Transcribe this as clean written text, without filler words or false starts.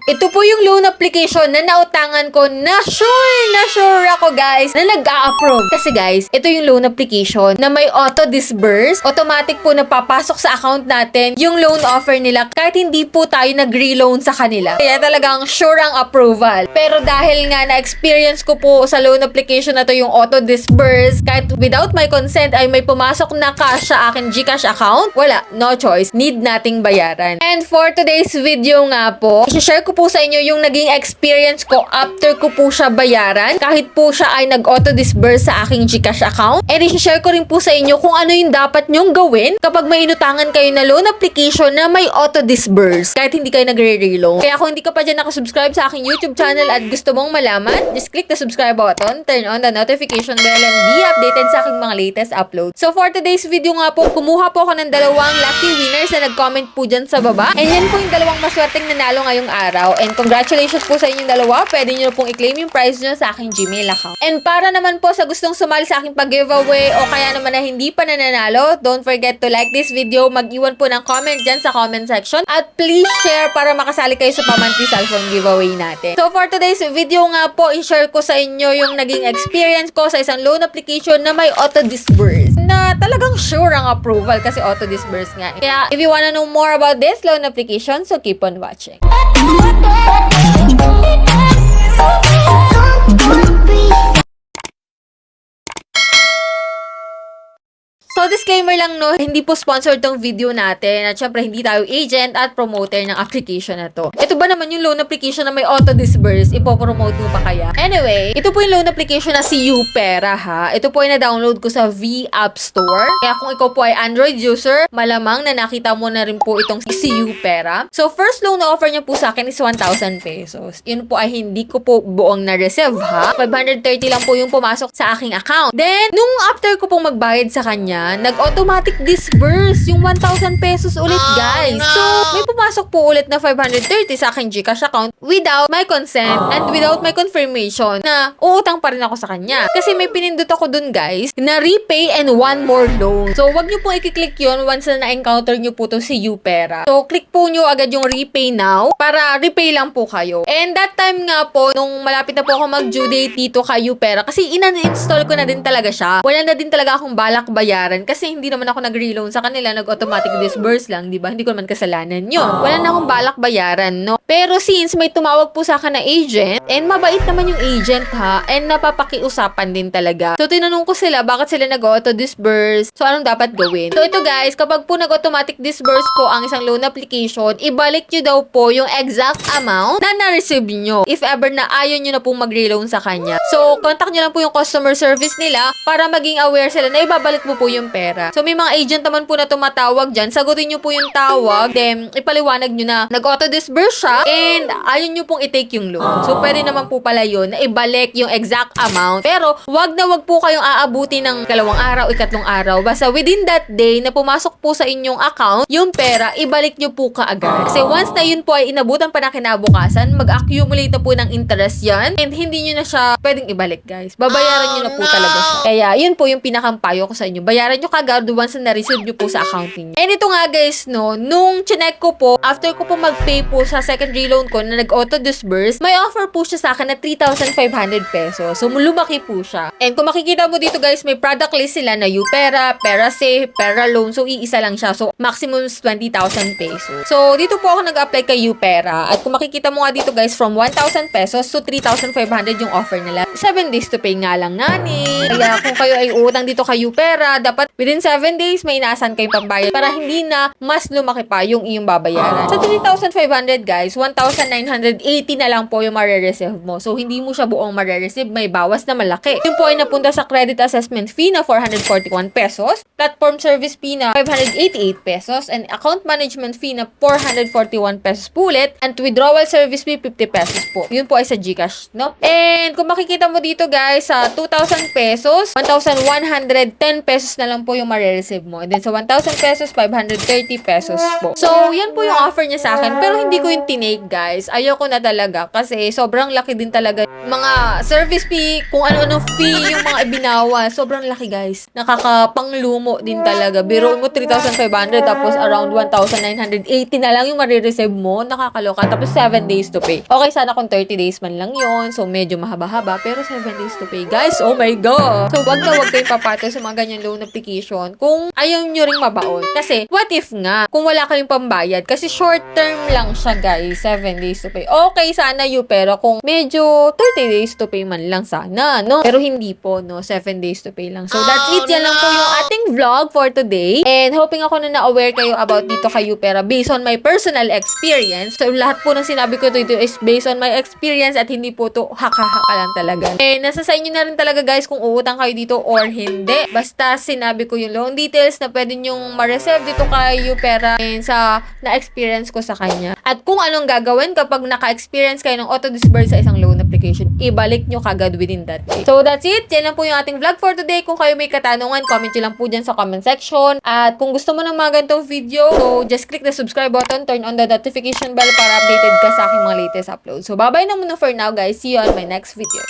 Ito po yung loan application na nautangan ko na sure ako guys na nag-a-approve. Kasi guys, ito yung loan application na may auto-disburse. Automatic po na papasok sa account natin yung loan offer nila kahit hindi po tayo nag-reloan sa kanila. Kaya talagang sure ang approval. Pero dahil nga na-experience ko po sa loan application na to yung auto-disburse, kahit without my consent ay may pumasok na cash sa akin GCash account, wala, no choice. Need nating bayaran. And for today's video nga po, i-share ko po sa inyo yung naging experience ko after ko po siya bayaran kahit po siya ay nag-auto-disburse sa aking GCash account. And i-share ko rin po sa inyo kung ano yung dapat nyong gawin kapag may inutangan kayo na loan application na may auto-disburse kahit hindi kayo nagre-reloan. Kaya kung hindi ka pa dyan nakasubscribe sa aking YouTube channel at gusto mong malaman, just click the subscribe button, turn on the notification bell, and be updated sa aking mga latest uploads. So for today's video nga po, kumuha po ako ng dalawang lucky winners na nag-comment po dyan sa baba. And yan po yung dalawang maswerteng nanalo ngayong araw. And congratulations po sa inyong dalawa. Pwede nyo pong i-claim yung prize nyo sa aking Gmail account. And para naman po sa gustong sumali sa aking pag-giveaway o kaya naman na hindi pa nananalo, don't forget to like this video, mag-iwan po ng comment dyan sa comment section, at please share para makasali kayo sa pa-monthly cellphone giveaway natin. So for today's video nga po, i-share ko sa inyo yung naging experience ko sa isang loan application na may auto-disburse na talagang sure ang approval kasi auto-disburse nga. Kaya if you wanna know more about this loan application, so keep on watching. So, disclaimer lang no, hindi po sponsored tong video natin at syempre hindi tayo agent at promoter ng application na to. Ito ba naman yung loan application na may auto-disburse? Ipopromote mo pa kaya? Anyway, ito po yung loan application na si Upera ha. Ito po ay na-download ko sa V App Store. Kaya kung ikaw po ay Android user, malamang na nakita mo na rin po itong si Upera. So, first loan na offer niya po sa akin is 1,000 pesos. Yun po ay hindi ko po buong na-reserve ha. 530 lang po yung pumasok sa aking account. Then, nung after ko pong magbayad sa kanya, nag-automatic disburse yung 1,000 pesos ulit, guys. So, may pumasok po ulit na 530 sa aking GCash account without my consent and without my confirmation na uutang pa rin ako sa kanya. Kasi may pinindot ako dun, guys, na repay and one more loan. So, wag nyo pong i-click yun once na na-encounter nyo po to si Upera. So, click po nyo agad yung repay now para repay lang po kayo. And that time nga po, nung malapit na po ako mag-due date dito kay Upera, kasi ina-install ko na din talaga siya. Wala na din talaga akong balak bayaran kasi hindi naman ako nag-reloan sa kanila, nag-automatic disburse lang, di ba? Hindi ko naman kasalanan yun. Wala na akong balak bayaran, no? Pero since may tumawag po sa akin na agent, and mabait naman yung agent ha, and napapakiusapan din talaga. So, tinanong ko sila, bakit sila nag-auto-disburse? So, anong dapat gawin? So, ito guys, kapag po nag-automatic disburse po ang isang loan application, ibalik nyo daw po yung exact amount na na-receive nyo. If ever na ayaw nyo na pong mag-reloan sa kanya. So, contact nyo lang po yung customer service nila para maging aware sila na ibabalik mo po yung pera. So, may mga agent naman po na tumatawag dyan. Sagutin nyo po yung tawag. Then, ipaliwanag nyo na nag-auto-disburse siya and ayaw nyo pong i-take yung loan. So, pwede naman po pala yun na ibalik yung exact amount. Pero, wag na wag po kayong aabuti ng 2 araw, 3 araw. Basta within that day na pumasok po sa inyong account, yung pera, ibalik nyo po kaagad. Kasi once na yun po ay inabutan pa ng kinabukasan, mag-accumulate na po ng interest yan and hindi nyo na siya pwedeng ibalik, guys. Babayaran nyo na po talaga siya. Kaya, yun po yung pinakampayo ko sa inyo. Bayaran nyo kagad once na na-receive nyo po sa accounting nyo. And ito nga guys, no, nung chinek ko po, after ko po mag-pay po sa secondary loan ko na nag-auto-disburse, may offer po siya sa akin na 3,500 pesos. So, lumaki po siya. And kung makikita mo dito guys, may product list sila na Upera, PeraSafe, PeraLoan. So, iisa lang siya. So, maximum is 20,000 pesos. So, dito po ako nag-apply kay Upera. At kung makikita mo nga dito guys, from 1,000 pesos to 3,500 yung offer nila. 7 days to pay nga lang ngani. Kaya kung kayo ay utang dito kay Upera, dapat within 7 days may inaasahan kayong pambayad para hindi na mas lumaki pa yung iyong babayaran. Sa 3,500 guys, 1,980 na lang po yung mare-receive mo. So, hindi mo siya buong mare-receive, may bawas na malaki. Yung po ay napunta sa credit assessment fee na 441 pesos, platform service fee na 588 pesos, and account management fee na 441 pesos po ulit, and withdrawal service fee 50 pesos po. Yun po ay sa GCash, no? And kung makikita mo dito guys, sa 2,000 pesos, 1,110 pesos na lang lang po yung marireceive mo. And then sa 1,000 pesos, 530 pesos po. So, yan po yung offer niya sa akin. Pero hindi ko yung tinake, guys. Ayoko na talaga kasi sobrang laki din talaga. Mga service fee, kung ano-ano fee yung mga ibinawa. Sobrang laki, guys. Nakakapanglumo din talaga. Biro mo 3,500 tapos around 1,980 na lang yung marireceive mo. Nakakaloka. Tapos 7 days to pay. Okay, sana kung 30 days man lang yon. So, medyo mahaba-haba. Pero 7 days to pay, guys. Oh my God! So, wag kayong papato sa mga ganyan loan application kung ayaw nyo ring mabaon. Kasi, what if nga, kung wala kayong pambayad? Kasi short term lang siya, guys. 7 days to pay. Okay, sana yun. Pero kung medyo 30 days to pay man lang sana, no? Pero hindi po, no? 7 days to pay lang. So, that's it. Yan lang po yung ating vlog for today. And hoping ako na na-aware kayo about dito kay Upera based on my personal experience. So, lahat po ng sinabi ko dito is based on my experience at hindi po to haka-haka lang talaga. And nasa sa inyo na rin talaga, guys, kung uutang kayo dito or hindi. Basta sinabi ko yung loan details na pwede nyong ma-reserve dito kay Upera and sa na-experience ko sa kanya. At kung anong gagawin kapag naka-experience kayo ng auto-disburse sa isang loan application, ibalik nyo kagad within that day. So, that's it. Yan lang po yung ating vlog for today. Kung kayo may katanungan, comment nyo lang po dyan sa comment section. At kung gusto mo ng mga ganitong video, so just click the subscribe button, turn on the notification bell para updated ka sa aking mga latest uploads. So, bye-bye na muna for now, guys. See you on my next video.